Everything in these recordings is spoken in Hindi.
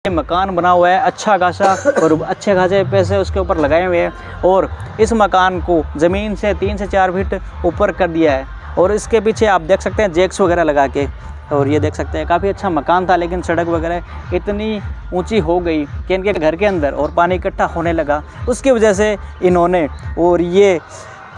ये मकान बना हुआ है अच्छा खासा और अच्छे खासे पैसे उसके ऊपर लगाए हुए हैं और इस मकान को ज़मीन से 3 से 4 फीट ऊपर कर दिया है। और इसके पीछे आप देख सकते हैं जैक्स वगैरह लगा के, और ये देख सकते हैं काफ़ी अच्छा मकान था, लेकिन सड़क वगैरह इतनी ऊंची हो गई कि इनके घर के अंदर और पानी इकट्ठा होने लगा। उसकी वजह से इन्होंने और ये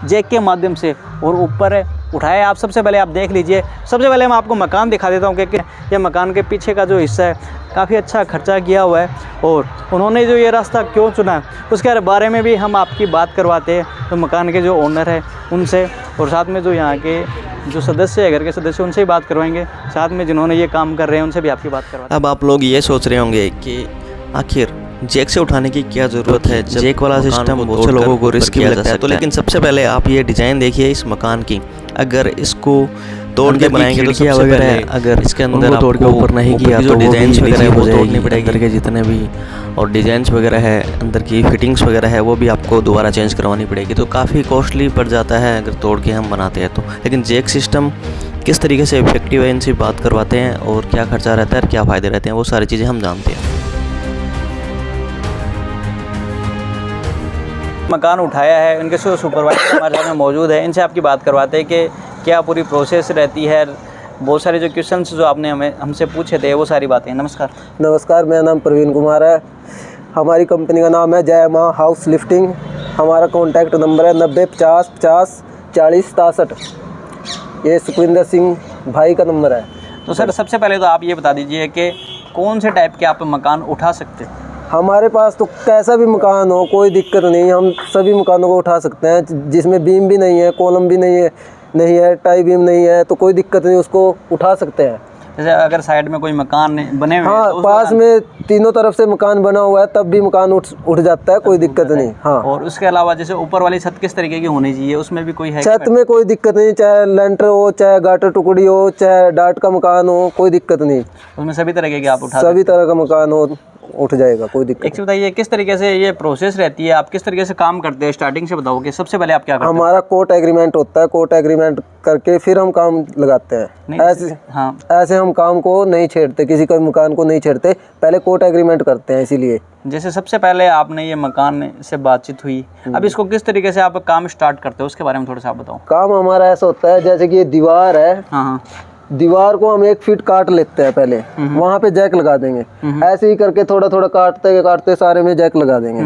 जैक के माध्यम से और ऊपर उठाया। आप सबसे पहले आप देख लीजिए। सबसे पहले मैं आपको मकान दिखा देता हूँ कि ये मकान के पीछे का जो हिस्सा है काफ़ी अच्छा खर्चा किया हुआ है और उन्होंने जो ये रास्ता क्यों चुना उसके बारे में भी हम आपकी बात करवाते हैं तो मकान के जो ओनर है उनसे, और साथ में जो यहाँ के जो सदस्य है, घर के सदस्य, उनसे ही बात करवाएंगे। साथ में जिन्होंने ये काम कर रहे हैं उनसे भी आपकी बात करवाते हैं। अब आप लोग ये सोच रहे होंगे कि आखिर जैक से उठाने की क्या ज़रूरत है, जैक वाला सिस्टम बहुत से लोगों को रिस्की लगता है। तो लेकिन सबसे पहले आप ये डिज़ाइन देखिए इस मकान की। अगर इसको तोड़ के बनाएंगे तो सबसे पहले अगर इसके अंदर तोड़ के ऊपर नहीं किया तो डिज़ाइन वगैरह वो तोड़नी पड़ेगी, अंदर के जितने भी और डिज़ाइंस वगैरह है, अंदर की फिटिंग्स वगैरह है, वो भी आपको दोबारा चेंज करवानी पड़ेगी। तो काफ़ी कॉस्टली पड़ जाता है अगर तोड़ के हम बनाते हैं तो। लेकिन जैक सिस्टम किस तरीके से इफेक्टिव है इनसे बात करवाते हैं और क्या खर्चा रहता है और क्या फ़ायदे रहते हैं वो सारी चीज़ें हम जानते हैं। मकान उठाया है, इनके सुपरवाइजर हमारे साथ में मौजूद है, इनसे आपकी बात करवाते हैं कि क्या पूरी प्रोसेस रहती है। बहुत सारे जो क्वेश्चंस जो आपने हमसे पूछे थे वो सारी बातें। नमस्कार, मेरा नाम प्रवीण कुमार है। हमारी कंपनी का नाम है जय माँ हाउस लिफ्टिंग। हमारा कॉन्टैक्ट नंबर है 9050504063। ये सुखविंदर सिंह भाई का नंबर है। तो सर सबसे पहले तो आप ये बता दीजिए कि कौन से टाइप के आप मकान उठा सकते हैं। हमारे पास तो कैसा भी मकान हो कोई दिक्कत नहीं, हम सभी मकानों को उठा सकते हैं। जिसमें बीम भी नहीं है, कॉलम भी नहीं है, टाई बीम नहीं है, तो कोई दिक्कत नहीं, उसको उठा सकते हैं। जैसे अगर साइड में कोई मकान बने हुए हाँ, तो पास में तीनों तरफ से मकान बना हुआ है तब भी मकान उठ जाता है, कोई दिक्कत नहीं। हाँ, और उसके अलावा जैसे ऊपर वाली छत किस तरीके की होनी चाहिए, उसमें भी कोई है? छत में कोई दिक्कत नहीं, चाहे लेंटर हो, चाहे गाटर टुकड़ी हो, चाहे डाट का मकान हो, कोई दिक्कत नहीं। उसमें सभी तरीके के आप सभी तरह का मकान हो उठ जाएगा, कोई दिक्कत। एक बताइए किस तरीके से ये प्रोसेस रहती है, आप किस तरीके से काम करते हैं? स्टार्टिंग से बताओ कि सबसे पहले आप क्या करते हैं? हमारा कोर्ट एग्रीमेंट होता है, कोर्ट एग्रीमेंट करके फिर हम काम लगाते हैं। ऐसे हम काम को नहीं छेड़ते, किसी का मकान को नहीं छेड़ते, पहले कोर्ट एग्रीमेंट करते हैं। इसीलिए जैसे सबसे पहले आपने ये मकान से बातचीत हुई, अब इसको किस तरीके से आप काम स्टार्ट करते हो उसके बारे में थोड़ा सा आप बताओ। काम हमारा ऐसा होता है जैसे कि ये दीवार है, हाँ, दीवार को हम 1 फीट काट लेते हैं पहले, वहाँ पे जैक लगा देंगे। ऐसे ही करके थोड़ा थोड़ा काटते सारे में जैक लगा देंगे।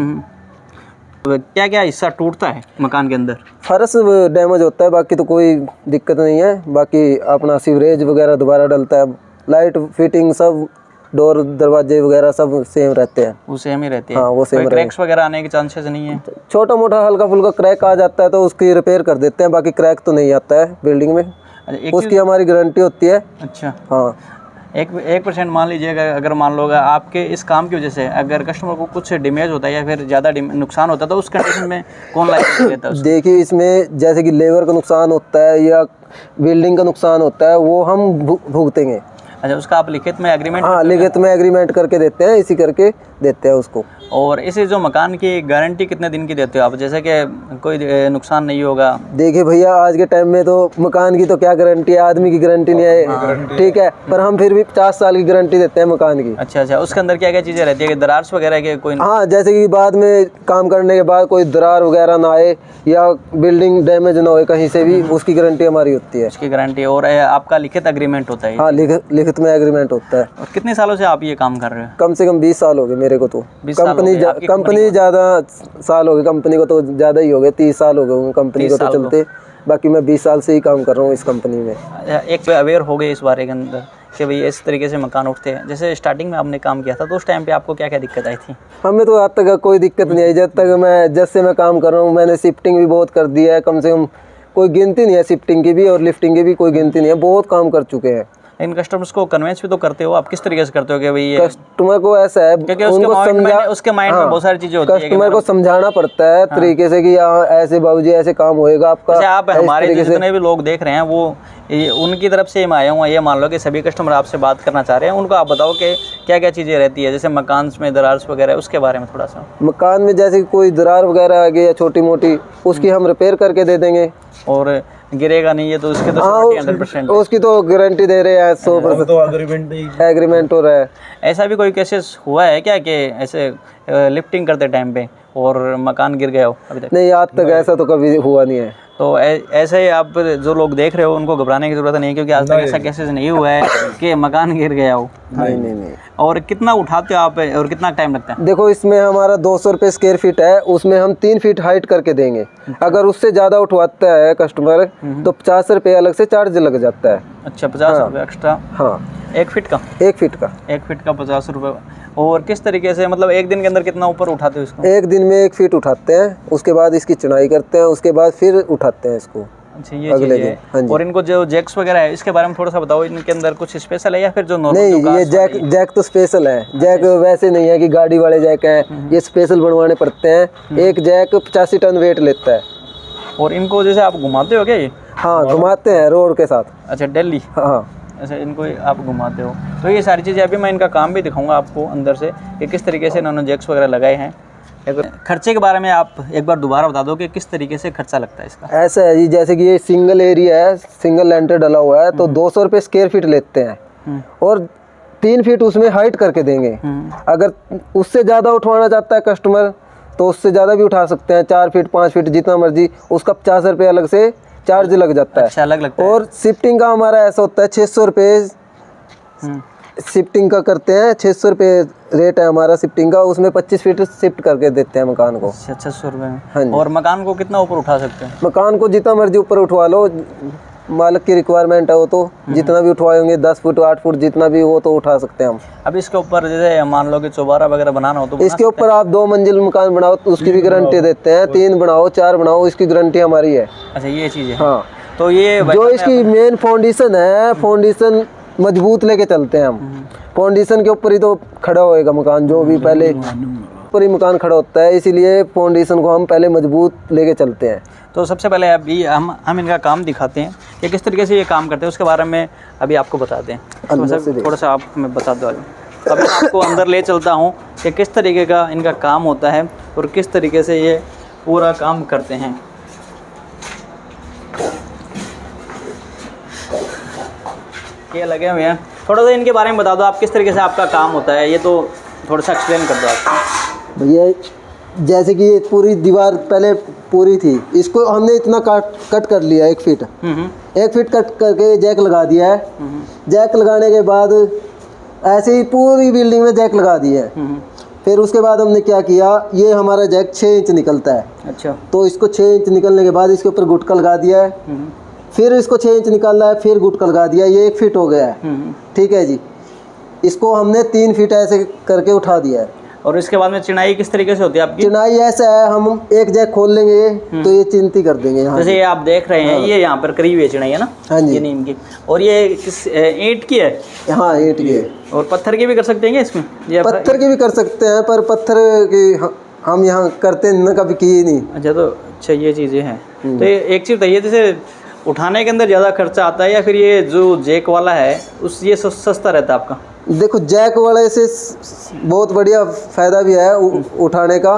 तो क्या क्या हिस्सा टूटता है मकान के अंदर? फर्श डैमेज होता है, बाकी तो कोई दिक्कत नहीं है। बाकी अपना सीवरेज वगैरह दोबारा डलता है, लाइट फिटिंग सब, डोर दरवाजे वगैरह सब सेम रहते हैं। वो सेम ही रहते हैं? हाँ, वो सेम। क्रैक्स वगैरह आने के चांसेस नहीं है? छोटा मोटा हल्का फुल्का क्रैक आ जाता है तो उसकी रिपेयर कर देते हैं, बाकी क्रैक तो नहीं आता है बिल्डिंग में। उसकी हमारी गारंटी होती है। अच्छा, हाँ। 1% मान लीजिएगा, अगर मान लो आपके इस काम की वजह से अगर कस्टमर को कुछ डैमेज होता है या फिर ज़्यादा नुकसान होता है तो उस कंडीशन में कौन लायबिलिटी लेता है? देखिए, इसमें जैसे कि लेबर का नुकसान होता है या बिल्डिंग का नुकसान होता है, वो हम भुगतेंगे। अच्छा, उसका आप लिखित में एग्रीमेंट? हाँ, लिखित में एग्रीमेंट करके देते हैं, इसी करके देते हैं उसको। और इसे जो मकान की गारंटी कितने दिन की देते हो आप, जैसे कि कोई नुकसान नहीं होगा? देखिए भैया, आज के टाइम में तो मकान की तो क्या गारंटी है, आदमी की गारंटी नहीं है, ठीक है, पर हम फिर भी 50 साल की गारंटी देते हैं मकान की। अच्छा, उसके अंदर क्या क्या चीज़ें रहती है, दरार वगैरह के कोई? हाँ, जैसे कि बाद में काम करने के बाद कोई दरार वगैरह ना आए या बिल्डिंग डैमेज ना हो कहीं से भी, उसकी गारंटी हमारी होती है। उसकी गारंटी। और आपका लिखित एग्रीमेंट होता है? हाँ, लिखित में एग्रीमेंट होता है। और कितने सालों से आप ये काम कर रहे हो? कम से कम 20 साल हो गए मेरे को तो। कंपनी ज़्यादा साल हो गए, कंपनी को तो ज़्यादा ही हो गए, 30 साल हो गए कंपनी को तो चलते। बाकी मैं 20 साल से ही काम कर रहा हूँ इस कंपनी में। एक अवेयर हो गए इस बारे के अंदर कि भाई इस तरीके से मकान उठते हैं। जैसे स्टार्टिंग में आपने काम किया था तो उस टाइम पे आपको क्या क्या दिक्कत आई थी? हमें तो आज तक कोई दिक्कत नहीं आई, जब से मैं काम कर रहा हूँ। मैंने शिफ्टिंग भी बहुत कर दी है, कम से कम कोई गिनती नहीं है, शिफ्टिंग की भी और लिफ्टिंग की भी कोई गिनती नहीं है, बहुत काम कर चुके हैं। इन कस्टमर्स को कन्वेंस भी तो करते हो आप, किस तरीके से करते हो कि भाई कस्टमर को ऐसा है, क्योंकि उसके माइंड में बहुत सारी चीजें होती है, कस्टमर को समझाना पड़ता है तरीके से कि ऐसे बाबूजी ऐसे काम होएगा आपका। आप हमारे जितने भी लोग देख रहे हैं वो उनकी तरफ से मैं आया हूँ, ये मान लो कि सभी कस्टमर आपसे बात करना चाह रहे हैं, उनको आप बताओ कि क्या क्या चीज़ें रहती है, जैसे मकान में दरार वगैरह, उसके बारे में थोड़ा सा। मकान में जैसे कोई दरार वगैरह आ गई या छोटी मोटी, उसकी हम रिपेयर करके दे देंगे। और गिरेगा नहीं है तो उसके तो हाँ 100% उसकी तो गारंटी दे रहे हैं 100%, तो एग्रीमेंट हो रहा है। ऐसा भी कोई केसेस हुआ है क्या कि ऐसे लिफ्टिंग करते टाइम पे और मकान गिर गया हो अभी तक? नहीं, आज तक ऐसा तो कभी हुआ नहीं है। तो ऐसे ही आप जो लोग देख रहे हो उनको घबराने की ज़रूरत नहीं है, क्योंकि आज तक ऐसा केसेस नहीं हुआ है कि मकान गिर गया हो। नहीं। और कितना उठाते हो आप और कितना टाइम लगता है? देखो, इसमें हमारा 200 रुपये स्क्वायर फीट है, उसमें हम 3 फीट हाइट करके देंगे। अगर उससे ज़्यादा उठवाता है कस्टमर तो 50 रुपये अलग से चार्ज लग जाता है। अच्छा, 50 रुपये एक्स्ट्रा? हाँ, 1 फीट का? 1 फीट का। 1 फीट का 50 रुपये। और किस तरीके से, मतलब एक दिन के अंदर कितना ऊपर उठाते हो इसको? एक दिन में 1 फीट उठाते हैं, उसके बाद इसकी चुनाई करते हैं, उसके बाद फिर उठाते हैं इसको। अच्छा, ये चीज़ है। हाँ जी। और इनको जो जैक्स वगैरह है इसके बारे में थोड़ा सा बताओ, इनके अंदर कुछ स्पेशल है या फिर जो नॉर्मल? नहीं, ये जैक तो स्पेशल है। जैक वैसे नहीं है कि गाड़ी वाले जैक हैं, ये स्पेशल बनवाने पड़ते हैं। एक जैक 85 टन वेट लेता है। और इनको जैसे आप घुमाते हो क्या ये? हाँ, घुमाते हैं रोड के साथ। अच्छा, दिल्ली? हाँ, ऐसे इनको आप घुमाते हो। तो ये सारी चीज़ें अभी मैं इनका काम भी दिखाऊंगा आपको अंदर से कि किस तरीके से इन्होंने जैक्स वगैरह लगाए हैं। खर्चे के बारे में आप एक बार दोबारा बता दो कि किस तरीके से खर्चा लगता है इसका? ऐसा है जी, जैसे कि ये सिंगल एरिया है, सिंगल लेंटर डला हुआ है, तो 200 रुपये स्क्वायर फीट लेते हैं और 3 फीट उसमें हाइट करके देंगे। अगर उससे ज़्यादा उठवाना चाहता है कस्टमर तो उससे ज़्यादा भी उठा सकते हैं, 4 फीट 5 फीट जितना मर्जी, उसका 50 रुपये अलग से चार्ज लग जाता है। अच्छा, अलग लगता है। और शिफ्टिंग का हमारा ऐसा होता है 600 रुपये शिफ्टिंग का करते हैं। 600 रुपये रेट है हमारा शिफ्टिंग का, उसमें 25 फीट शिफ्ट करके देते हैं मकान को। 600 रुपये में? हाँ जी। और मकान को कितना ऊपर उठा सकते हैं? मकान को जितना मर्जी ऊपर उठवा लो, मालिक की रिक्वायरमेंट है वो, तो जितना भी उठवाएंगे 10 फुट 8 फुट जितना भी वो तो उठा सकते हैं हम। अब इसके ऊपर जैसे मान लो कि चौबारा वगैरह बनाना हो तो इसके ऊपर आप 2 मंजिल मकान बनाओ तो उसकी भी गारंटी देते हैं, 3 बनाओ 4 बनाओ, इसकी गारंटी हमारी है। अच्छा, ये चीज़ है। हाँ, तो ये जो इसकी मेन फाउंडेशन है, फाउंडेशन मजबूत लेके चलते हैं हम। फाउंडेशन के ऊपर ही तो खड़ा होएगा मकान, जो भी पहले ऊपर ही मकान खड़ा होता है, इसीलिए फाउंडेशन को हम पहले मजबूत लेके चलते हैं। तो सबसे पहले अभी हम इनका काम दिखाते हैं कि किस तरीके से ये काम करते हैं, उसके बारे में अभी आपको बताते हैं। थोड़ा सा आप हमें बता दो। अभी मैं आपको अंदर ले चलता हूँ कि किस तरीके का इनका काम होता है और किस तरीके से ये पूरा काम करते हैं। ये लगे हुए हैं, थोड़ा सा इनके बारे में बता दो आप, किस तरीके से आपका काम होता है, ये तो थोड़ा सा एक्सप्लेन कर दो आप। भैया, जैसे कि ये पूरी दीवार पहले पूरी थी, इसको हमने इतना कट कर लिया 1 फीट। 1 फीट कट करके जैक लगा दिया है। जैक लगाने के बाद ऐसे ही पूरी बिल्डिंग में जैक लगा दिया है। फिर उसके बाद हमने क्या किया, ये हमारा जैक 6 इंच निकलता है। अच्छा, तो इसको 6 इंच निकलने के बाद इसके ऊपर गुटका लगा दिया है। फिर इसको 6 इंच निकालना है, फिर गुटका लगा दिया, ये 1 फीट हो गया है। ठीक है जी, इसको हमने 3 फीट ऐसे करके उठा दिया है। और इसके बाद में चिनाई किस तरीके से होती है आपकी? चिनाई ऐसा है, हम एक जैक खोल लेंगे तो ये चिंती कर देंगे यहाँ। जैसे ये आप देख रहे हैं, ये यहाँ पर करीब ये चिनाई है ना? हाँ जी। ये नीम की। और ये किस ईंट की है? हाँ, ईंट की है। और पत्थर की भी कर सकते हैं इसमें? ये पत्थर की भी कर सकते हैं, पर पत्थर की हम यहाँ करते न कभी किए नहीं। अच्छा, तो अच्छा ये चीज़ें हैं। तो ये एक चीज़ बताइए, जैसे उठाने के अंदर ज़्यादा खर्चा आता है या फिर ये जो जैक वाला है उस ये सस्ता रहता है आपका? देखो, जैक वाले से बहुत बढ़िया फ़ायदा भी है उठाने का,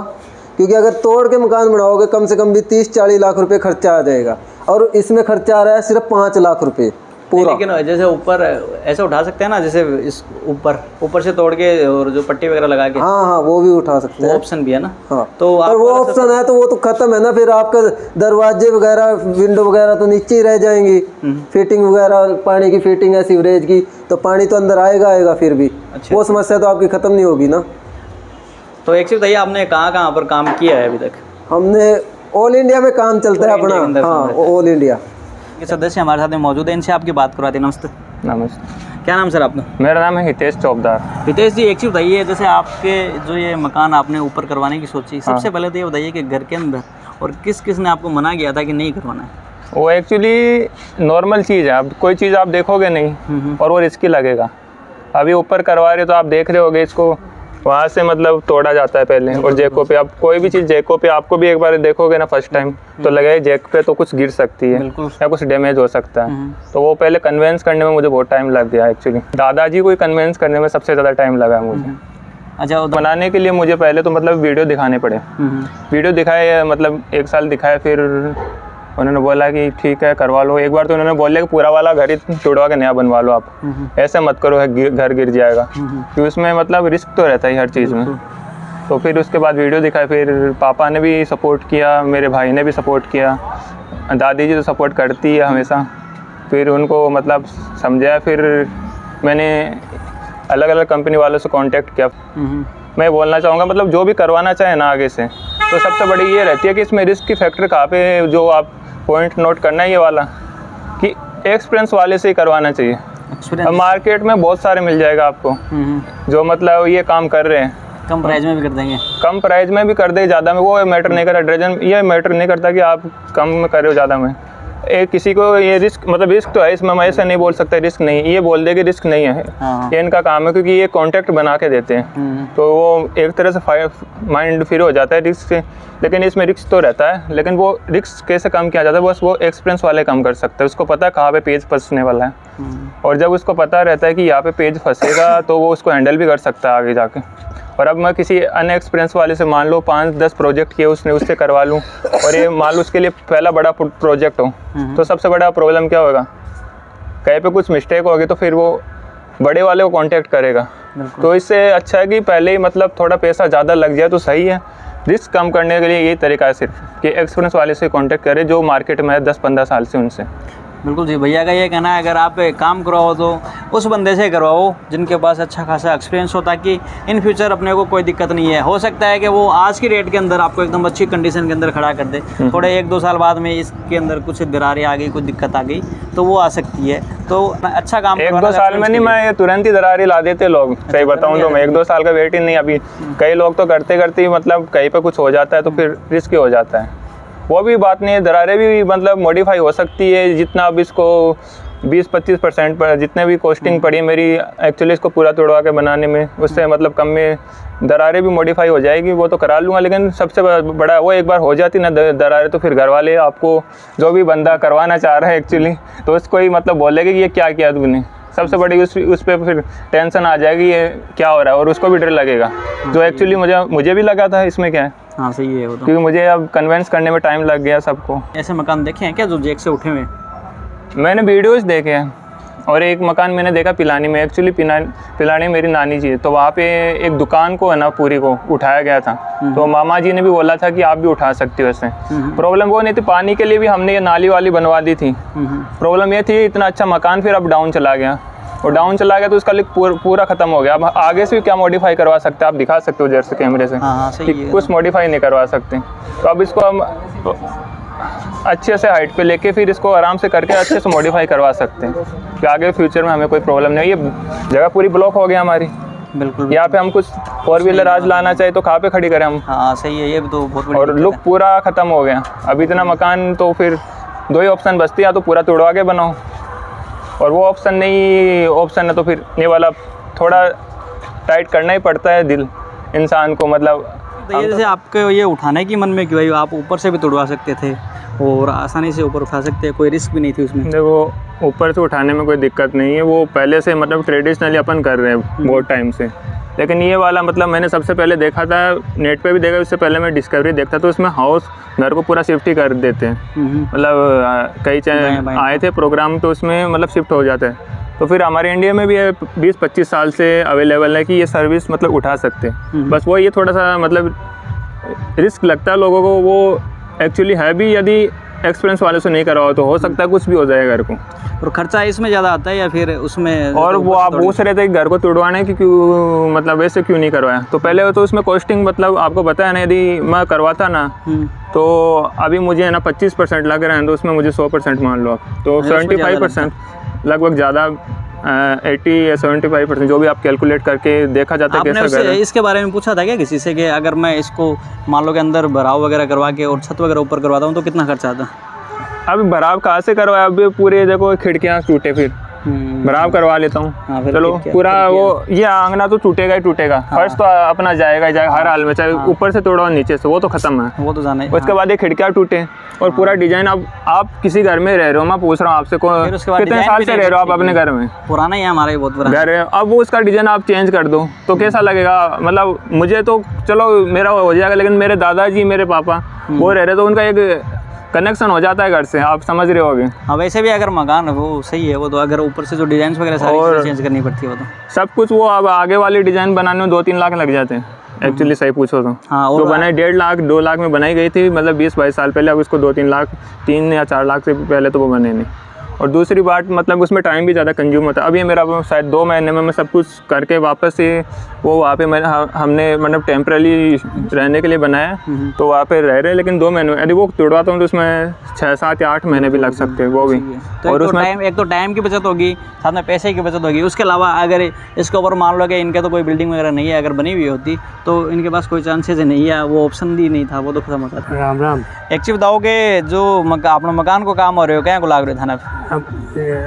क्योंकि अगर तोड़ के मकान बनाओगे कम से कम भी 30-40 लाख रुपए खर्चा आ जाएगा, और इसमें खर्चा आ रहा है सिर्फ 5 लाख रुपए पूरा। लेकिन जैसे ऊपर ऐसे उठा सकते हैं ना, जैसे इस ऊपर से तोड़ के और जो पट्टी वगैरह लगा के? हाँ, वो भी उठा सकते हैं। वो ऑप्शन भी है ना? हाँ, तो पर वो ऑप्शन है तो वो तो खत्म है ना, फिर आपका दरवाजे वगैरह विंडो वगैरह तो नीचे ही रह जाएंगी। फिटिंग वगैरह, पानी की फिटिंग है सीवरेज की, तो पानी तो अंदर आएगा फिर भी। अच्छा, वो समस्या तो आपकी खत्म नहीं होगी ना। तो एक चीज़ बताइए, आपने कहाँ पर काम किया है अभी तक? हमने ऑल इंडिया में काम चलता है अपना। हाँ, ऑल इंडिया के सदस्य हमारे साथ में मौजूद है, इनसे आपकी बात करवाते हैं। नमस्ते। नमस्ते। क्या नाम सर आपका? मेरा नाम है हितेश चौबदार। हितेश जी, एक चीज़ बताइए, जैसे आपके जो ये मकान आपने ऊपर करवाने की सोची, सबसे पहले तो ये बताइए कि घर के अंदर और किस ने आपको मना किया था कि नहीं करवाना है? वो एक्चुअली नॉर्मल चीज़ है, अब कोई चीज़ आप देखोगे नहीं और वो रिस्की लगेगा। अभी ऊपर करवा रहे तो आप देख रहे होगे, इसको वहाँ से मतलब तोड़ा जाता है पहले, और जैकों पे आप कोई भी चीज़ जैकों पे आपको भी एक बार देखोगे ना फर्स्ट टाइम तो लगेगा जैक पे तो कुछ गिर सकती है या कुछ डैमेज हो सकता है। तो वो पहले कन्वेंस करने में मुझे बहुत टाइम लग गया एक्चुअली। दादाजी को कन्वेंस करने में सबसे ज़्यादा टाइम लगा मुझे। अच्छा, बनाने के लिए मुझे पहले तो मतलब वीडियो दिखाने पड़े। वीडियो दिखाए, मतलब 1 साल दिखाए, फिर उन्होंने बोला कि ठीक है करवा लो। एक बार तो उन्होंने बोला कि पूरा वाला घर ही तोड़वा के नया बनवा लो आप, ऐसे मत करो घर गिर जाएगा, क्योंकि उसमें मतलब रिस्क तो रहता है हर चीज़ में। तो फिर उसके बाद वीडियो दिखाई, फिर पापा ने भी सपोर्ट किया, मेरे भाई ने भी सपोर्ट किया, दादी जी तो सपोर्ट करती है हमेशा। फिर उनको मतलब समझाया, फिर मैंने अलग अलग कंपनी वालों से कांटेक्ट किया। मैं बोलना चाहूँगा मतलब जो भी करवाना चाहे ना आगे से, तो सबसे बड़ी ये रहती है कि इसमें रिस्क की फैक्टर कहाँ पे, जो आप पॉइंट नोट करना है ये वाला कि एक्सपीरियंस वाले से ही करवाना चाहिए। अब मार्केट में बहुत सारे मिल जाएगा आपको जो मतलब ये काम कर रहे हैं, कम प्राइस में भी कर देंगे, कम प्राइस में भी कर दे, ज़्यादा में वो मैटर नहीं करता। ड्रेजन ये मैटर नहीं करता कि आप कम में कर रहे हो ज़्यादा में। किसी को ये रिस्क मतलब रिस्क तो है इसमें, मैं ऐसा नहीं बोल सकता रिस्क नहीं, ये बोल दे कि रिस्क नहीं है। हाँ। ये इनका काम है, क्योंकि ये कॉन्टैक्ट बना के देते हैं, तो वो एक तरह से माइंड फ्री हो जाता है रिस्क से। लेकिन इसमें रिस्क तो रहता है, लेकिन वो रिस्क कैसे कम किया जाता है, बस वो एक्सपीरियंस वाले कम कर सकते हैं। उसको पता है कहाँ पे पेज फंसने वाला है, और जब उसको पता रहता है कि यहाँ पे पेज फंसेगा तो वो उसको हैंडल भी कर सकता है आगे जाके। और अब मैं किसी अनएक्सपीरियंस वाले से मान लो 5-10 प्रोजेक्ट किए उसने, उससे करवा लूँ, और ये मान लो उसके लिए पहला बड़ा प्रोजेक्ट हो, तो सबसे बड़ा प्रॉब्लम क्या होगा, कहीं पे कुछ मिस्टेक होगी तो फिर वो बड़े वाले को कांटेक्ट करेगा। तो इससे अच्छा है कि पहले ही मतलब थोड़ा पैसा ज़्यादा लग जाए तो सही है। रिस्क कम करने के लिए यही तरीका है सिर्फ कि एक्सपीरियंस वाले से कांटेक्ट करें जो मार्केट में है 10-15 साल से, उनसे। बिल्कुल जी, भैया का ये कहना है अगर आप काम करवाओ तो उस बंदे से करवाओ जिनके पास अच्छा खासा एक्सपीरियंस हो, ताकि इन फ्यूचर अपने को कोई दिक्कत नहीं है। हो सकता है कि वो आज की रेट के अंदर आपको एकदम अच्छी कंडीशन के अंदर खड़ा कर दे, थोड़े 1-2 साल बाद में इसके अंदर कुछ दरारें आ गई, कुछ दिक्कत आ गई तो वो आ सकती है। तो अच्छा काम 1-2 साल में नहीं, मैं तुरंत ही दरारें ला देते लोग, सही बताऊँ तो मैं 1-2 साल का वेट ही नहीं। अभी कई लोग तो करते करते मतलब कहीं पर कुछ हो जाता है तो फिर रिस्क हो जाता है। वो भी बात नहीं है, दरारें भी मतलब मॉडिफाई हो सकती है। जितना अब इसको 20-25% पर जितने भी कॉस्टिंग पड़ी मेरी एक्चुअली इसको पूरा तोड़वा के बनाने में, उससे मतलब कम में दरारें भी मॉडिफाई हो जाएगी, वो तो करा लूँगा। लेकिन सबसे बड़ा वो एक बार हो जाती ना दरारें, तो फिर घर वाले आपको जो भी बंदा करवाना चाह रहा है एक्चुअली, तो उसको ही मतलब बोलेगा कि ये क्या किया तूने। सबसे बड़ी उस पर फिर टेंशन आ जाएगी ये क्या हो रहा है, और उसको भी डर लगेगा, जो एक्चुअली मुझे भी लगा था। इसमें क्या है, हाँ सही है वो तो, क्योंकि मुझे अब कन्वेंस करने में टाइम लग गया सबको। ऐसे मकान देखे हैं क्या जो जैक से उठे हुए? मैंने वीडियोस देखे हैं, और एक मकान मैंने देखा पिलानी में। एक्चुअली पिलानी मेरी नानी जी है, तो वहाँ पे एक दुकान को है ना पूरी को उठाया गया था। तो मामा जी ने भी बोला था कि आप भी उठा सकते हो ऐसे। प्रॉब्लम वो नहीं थी, पानी के लिए भी हमने ये नाली वाली बनवा दी थी। प्रॉब्लम ये थी इतना अच्छा मकान फिर अब डाउन चला गया, और डाउन चला गया तो उसका लिक पूरा ख़त्म हो गया। अब आगे से भी क्या मॉडिफाई करवा सकते हैं, आप दिखा सकते हो जैसे कैमरे से। हाँ, सही है। कुछ मॉडिफाई नहीं करवा सकते। तो अब इसको हम अच्छे से हाइट पे लेके फिर इसको आराम से करके अच्छे से मॉडिफाई करवा सकते हैं कि आगे फ्यूचर में हमें कोई प्रॉब्लम नहीं। ये जगह पूरी ब्लॉक हो गया हमारी, बिल्कुल। यहाँ पे हम कुछ 4 व्हीलर आज लाना चाहिए तो कहाँ पे खड़ी करें हम। हाँ सही है, ये तो बहुत बड़ी और लुक पूरा ख़त्म हो गया। अब इतना मकान तो फिर 2 ही ऑप्शन बचती है, या तो पूरा तोड़वा के बनाओ, और वो ऑप्शन नहीं ऑप्शन है तो फिर ये वाला थोड़ा टाइट करना ही पड़ता है दिल इंसान को। मतलब तो ये जैसे आपके ये उठाने की मन में क्यों आई? आप ऊपर से भी तोड़वा सकते थे और आसानी से ऊपर उठा सकते हैं, कोई रिस्क भी नहीं थी उसमें। देखो ऊपर से उठाने में कोई दिक्कत नहीं है, वो पहले से मतलब ट्रेडिशनली अपन कर रहे हैं बहुत टाइम से। लेकिन ये वाला मतलब मैंने सबसे पहले देखा था, नेट पे भी देखा, उससे पहले मैं डिस्कवरी देखता तो उसमें हाउस घर को पूरा शिफ्ट ही कर देते हैं। मतलब कई आए थे प्रोग्राम तो उसमें मतलब शिफ्ट हो जाता है। तो फिर हमारे इंडिया में भी 20-25 साल से अवेलेबल है कि ये सर्विस मतलब उठा सकते हैं। बस वो ये थोड़ा सा मतलब रिस्क लगता है लोगों को, वो एक्चुअली है भी। यदि एक्सपीरियंस वाले से नहीं करवाओ तो हो सकता है कुछ भी हो जाए घर को। और खर्चा इसमें ज़्यादा आता है या फिर उसमें? और वो आप पूछ रहे थे कि घर को तोड़वाने की क्यों मतलब वैसे क्यों नहीं करवाया, तो पहले तो उसमें कॉस्टिंग मतलब आपको पता है ना, यदि मैं करवाता ना तो अभी मुझे ना 25% लग रहे हैं, तो उसमें मुझे 100% मान लो आप, तो 75% लगभग ज़्यादा 80 या 75% जो भी आप कैलकुलेट करके देखा जाता है कैसा घर है। इसके बारे में पूछा था क्या किसी से कि अगर मैं इसको मान लो के अंदर भराव वगैरह करवा के और छत वगैरह ऊपर करवाता हूँ तो कितना खर्चा आता? अभी भराव कहाँ से करवाया, अभी पूरे देखो खिड़कियाँ टूटे, फिर भराव करवा लेता हूँ। हाँ, चलो पूरा वो ये आंगना तो टूटेगा ही टूटेगा। फर्श तो अपना जाएगा ही जाएगा हर हाल में, चाहे ऊपर से तोड़ो नीचे से, वो तो खत्म है, वो तो जाना है। उसके बाद ये खिड़कियाँ टूटे और पूरा डिजाइन। अब आप किसी घर में रह रहे हो, मैं पूछ रहा हूँ आपसे, कितने साल से रह रहे हो आप अपने घर में? पुराना ही है हमारा, बहुत पुराना घर है। अब वो उसका डिजाइन आप चेंज कर दो तो कैसा लगेगा? मतलब मुझे तो चलो मेरा हो जाएगा, लेकिन मेरे दादाजी मेरे पापा वो रह रहे तो उनका एक कनेक्शन हो जाता है घर से, आप समझ रहे होगे। हाँ वैसे भी अगर मकान वो सही है, वो तो अगर ऊपर से जो डिजाइन वगैरह सारी चीज़ें चेंज करनी पड़ती है वो तो सब कुछ, वो अब आगे वाली डिज़ाइन बनाने में 2-3 लाख लग जाते हैं एक्चुअली, सही पूछो तो। हाँ, जो बनाई 1.5 लाख 2 लाख में बनाई गई थी, मतलब 20-22 साल पहले, अब इसको 2-3 लाख 3 या 4 लाख से पहले तो वो बने नहीं। और दूसरी बात मतलब उसमें टाइम भी ज़्यादा कंज्यूम होता है। अभी मेरा शायद 2 महीने में मैं सब कुछ करके वापस से वो वहाँ पे हमने मतलब टेम्पररी रहने के लिए बनाया, तो वहाँ पे रह रहे, लेकिन 2 महीने में यदि वो तुड़वाता हूँ तो उसमें 6, 7 या 8 महीने भी लग सकते हैं वो भी। तो और उसमें एक तो टाइम की बचत होगी, साथ में पैसे की बचत होगी। उसके अलावा अगर इसके ऊपर मान लो कि इनके तो कोई बिल्डिंग वगैरह नहीं है, अगर बनी हुई होती तो इनके पास कोई चांसेस नहीं है, वो ऑप्शन भी नहीं था, वो तो खत्म होता था। राम राम। एक चीज़ बताओ कि जो अपना मकान को काम हो रहे हो, क्या को लाग रहे थाना अब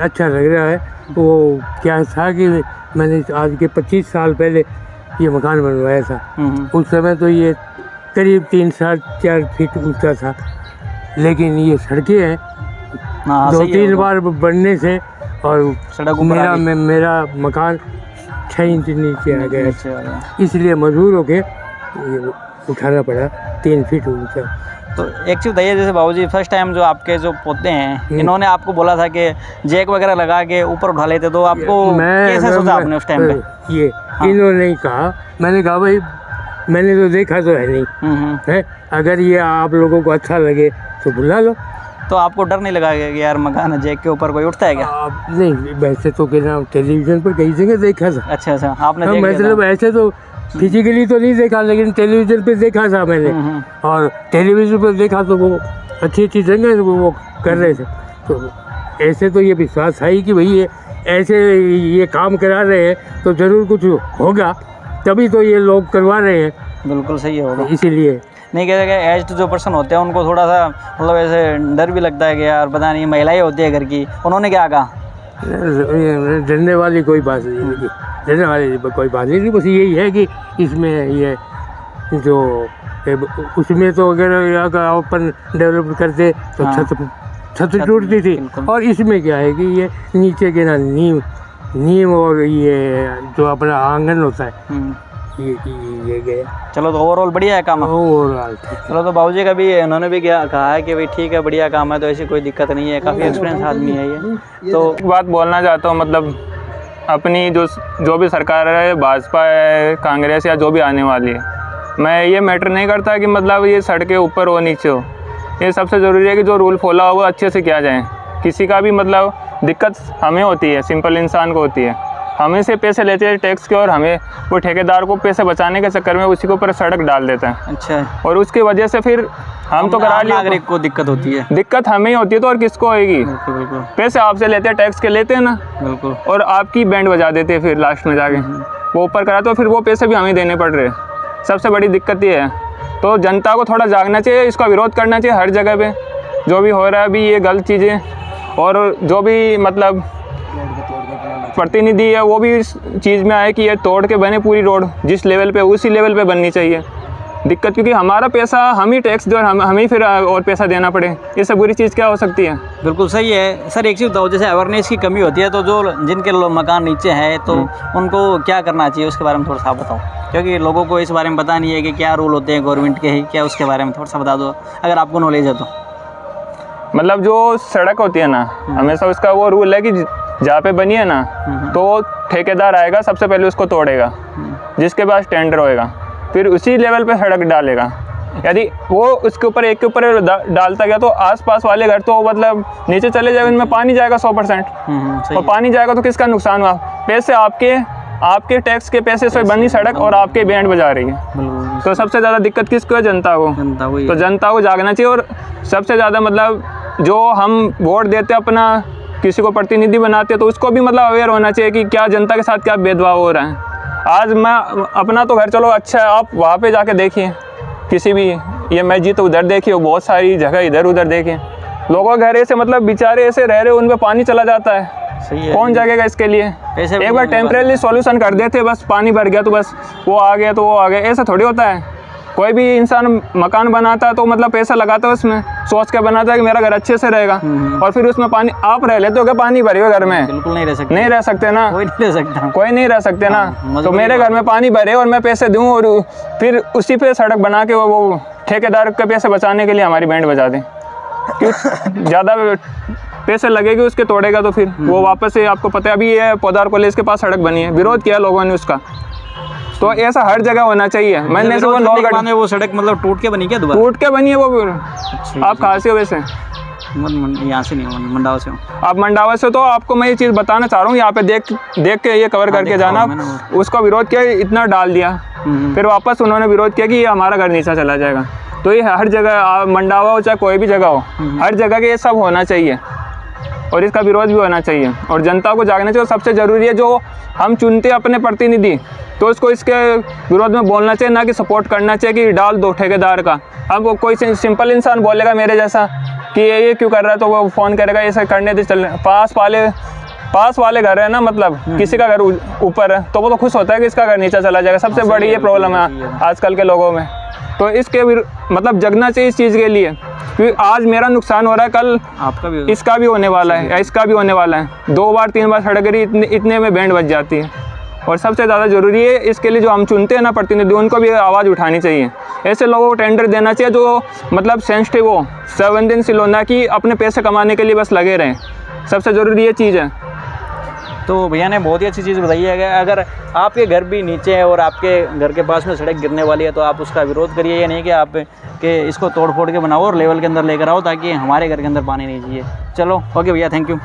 अच्छा लग रहा है। वो क्या था कि मैंने आज के 25 साल पहले ये मकान बनवाया था। उस समय तो ये करीब 3-4 फीट ऊंचा था, लेकिन ये सड़कें हैं 2-3 बार बनने से और सड़क मेरा मकान 6 इंच नीचे आ गया, इसलिए मजबूर होके ये उठाना पड़ा 3 फीट ऊंचा। तो एक चीज़ बताइए, जैसे बाबूजी फर्स्ट टाइम जो आपके जो पोते हैं, इन्होंने आपको बोला था कि जैक वगैरह लगा के ऊपर उठा लेते, तो आपको कैसे सोचा आपने उस टाइम पे? ये इन्होंने ही कहा, मैंने कहा भाई मैंने तो देखा तो है नहीं है, अगर ये आप लोगों को अच्छा लगे तो बुला लो। तो आपको डर नहीं लगा कि यार मकान जैक के ऊपर कोई उठता है क्या? नहीं, वैसे तो क्या टेलीविजन पर कई जगह देखा था। अच्छा आपने मतलब ऐसे तो फिजिकली तो नहीं देखा, लेकिन टेलीविजन पे देखा था मैंने, और टेलीविजन पे देखा तो वो अच्छी जगह वो कर रहे थे, तो ऐसे तो ये विश्वास है ही कि भाई ये ऐसे ये काम करा रहे हैं तो ज़रूर कुछ होगा, तभी तो ये लोग करवा रहे हैं। बिल्कुल सही होगा, इसीलिए नहीं कहते कि एज्ड जो पर्सन होते हैं उनको थोड़ा सा मतलब ऐसे डर भी लगता है कि यार पता नहीं महिलाएं होती है घर की, उन्होंने क्या कहा? डरने वाली कोई बात नहीं, डरने वाली कोई बात नहीं, बस यही है कि इसमें ये जो उसमें तो अगर अपन डेवलप करते तो छत टूटती थी, और इसमें क्या है कि ये नीचे के ना नीम और ये जो अपना आंगन होता है ये गया। चलो तो ओवरऑल बढ़िया है काम। ओवरऑल चलो तो बाबूजी का भी उन्होंने भी क्या कहा है कि भाई ठीक है बढ़िया काम है, तो ऐसी कोई दिक्कत नहीं है, काफ़ी एक्सपीरियंस आदमी है ये। तो एक बात बोलना चाहता हूँ, मतलब अपनी जो भी सरकार है, भाजपा है, कांग्रेस या जो भी आने वाली है, मैं ये मैटर नहीं करता कि मतलब ये सड़कें ऊपर हो नीचे हो, ये सबसे ज़रूरी है कि जो रूल फॉलो हो वो अच्छे से किया जाए। किसी का भी मतलब दिक्कत हमें होती है, सिंपल इंसान को होती है, हमें से पैसे लेते हैं टैक्स के, और हमें वो ठेकेदार को पैसे बचाने के चक्कर में उसी के ऊपर सड़क डाल देता है। अच्छा, और उसकी वजह से फिर हम तो करा लिए, नागरिक को दिक्कत होती है, दिक्कत हमें ही होती है, तो और किसको होएगी? बिल्कुल पैसे आपसे लेते हैं, टैक्स के लेते हैं ना, बिल्कुल, और आपकी बैंड बजा देते हैं फिर लास्ट में जाके वो ऊपर कराते हो, फिर वो पैसे भी हमें देने पड़ रहे हैं। सबसे बड़ी दिक्कत ये है, तो जनता को थोड़ा जागना चाहिए, इसका विरोध करना चाहिए हर जगह पे जो भी हो रहा है अभी ये गलत चीज़ें, और जो भी मतलब प्रतिनिधि है वो भी इस चीज़ में आए कि ये तोड़ के बने पूरी रोड, जिस लेवल पे उसी लेवल पे बननी चाहिए। दिक्कत क्योंकि हमारा पैसा हम ही टैक्स दो और हमें ही फिर और पैसा देना पड़े, इससे बुरी चीज़ क्या हो सकती है? बिल्कुल सही है सर। एक चीज़ बताओ, जैसे अवेयरनेस की कमी होती है, तो जो जिनके मकान नीचे हैं तो उनको क्या करना चाहिए उसके बारे में थोड़ा सा बताओ, क्योंकि लोगों को इस बारे में पता नहीं है कि क्या रूल होते हैं गवर्नमेंट के ही, क्या उसके बारे में थोड़ा सा बता दो अगर आपको नॉलेज है तो। मतलब जो सड़क होती है ना, हमेशा उसका वो रूल है कि जहाँ पे बनी है ना तो ठेकेदार आएगा सबसे पहले उसको तोड़ेगा, जिसके पास टेंडर होएगा, फिर उसी लेवल पे सड़क डालेगा। यदि वो उसके ऊपर एक के ऊपर डालता गया तो आसपास वाले घर तो मतलब नीचे चले जाएंगे, उनमें पानी जाएगा 100%, और पानी जाएगा तो किसका नुकसान हुआ? पैसे आपके टैक्स के पैसे से बनी सड़क और आपके बैंड बजा रही है, तो सबसे ज़्यादा दिक्कत किसको है? जनता को। तो जनता को जागना चाहिए, और सबसे ज़्यादा मतलब जो हम वोट देते अपना किसी को प्रतिनिधि बनाते हैं तो उसको भी मतलब अवेयर होना चाहिए कि क्या जनता के साथ क्या भेदभाव हो रहा है। आज मैं अपना तो घर चलो अच्छा है, आप वहाँ पे जाके देखिए किसी भी, ये मस्जिद तो उधर देखिए, बहुत सारी जगह इधर उधर देखिए, लोगों के घर ऐसे मतलब बेचारे ऐसे रह रहे, उनमें पानी चला जाता है, सही है, कौन जाएगा इसके लिए? एक बार टेम्परेरी सॉल्यूशन कर देते, बस पानी भर गया तो बस वो आ गया तो वो आ गया, ऐसा थोड़ी होता है। कोई भी इंसान मकान बनाता है तो मतलब पैसा लगाता है उसमें, सोच के बनाता है कि मेरा घर अच्छे से रहेगा, और फिर उसमें पानी आप रह लेते हो क्या? पानी भरे हुए घर में बिल्कुल नहीं रह सकते, नहीं रह सकते ना, कोई नहीं रह सकता, कोई नहीं रह सकते ना। तो मेरे घर में पानी भरे और मैं पैसे दूं और फिर उसी पे सड़क बना के वो ठेकेदार के पैसे बचाने के लिए हमारी बैंड बजा दें, कि ज़्यादा पैसे लगेगी उसके तोड़ेगा तो फिर वो वापस से, आपको पता है अभी ये पौधार कॉलेज के पास सड़क बनी है, विरोध किया लोगों ने उसका। तो ऐसा हर जगह होना चाहिए। मैंने से वो नौगढ़ वो सड़क मतलब टूट के बनी क्या दोबारा? टूट के बनी है वो। आप कहाँ से हो वैसे? यहाँ से नहीं, मंडावा से हूँ। आप मंडावा से, तो आपको मैं ये चीज़ बताना चाह रहा हूँ, यहाँ पे देख के ये कवर करके जाना। उसका विरोध किया, इतना डाल दिया, फिर वापस उन्होंने विरोध किया कि ये हमारा घर नीचा चला जाएगा। तो ये हर जगह, मंडावा हो चाहे कोई भी जगह हो, हर जगह के ये सब होना चाहिए और इसका विरोध भी होना चाहिए और जनता को जागना चाहिए। और सबसे ज़रूरी है, जो हम चुनते हैं अपने प्रतिनिधि, तो इसको इसके विरोध में बोलना चाहिए, ना कि सपोर्ट करना चाहिए कि डाल दो ठेकेदार का। अब वो कोई सिंपल इंसान बोलेगा मेरे जैसा कि ये क्यों कर रहा है, तो वो फ़ोन करेगा ऐसा करने दे, चल पास वाले घर है ना, मतलब किसी का घर ऊपर है तो वो तो खुश होता है कि इसका घर नीचा चला जाएगा। सबसे बड़ी ये प्रॉब्लम है आजकल के लोगों में। तो इसके मतलब जगना चाहिए इस चीज़ के लिए, क्योंकि आज मेरा नुकसान हो रहा है, कल आपका भी इसका भी होने वाला है या इसका भी होने वाला है। 2 बार 3 बार सड़क गिरी, इतने में बैंड बज जाती है। और सबसे ज़्यादा ज़रूरी है इसके लिए जो हम चुनते हैं ना प्रतिनिधि, उनको भी आवाज़ उठानी चाहिए। ऐसे लोगों को टेंडर देना चाहिए जो मतलब सेंसिटिव हो, संवेदनशील हो, ना कि अपने पैसे कमाने के लिए बस लगे रहें। सबसे ज़रूरी ये चीज़ है। तो भैया ने बहुत ही अच्छी चीज़ बताई है कि अगर आपके घर भी नीचे है और आपके घर के पास में सड़क गिरने वाली है तो आप उसका विरोध करिए। ये नहीं कि आप कि इसको तोड़ फोड़ के बनाओ और लेवल के अंदर लेकर आओ ताकि हमारे घर के अंदर पानी नहीं चाहिए। चलो ओके भैया, थैंक यू।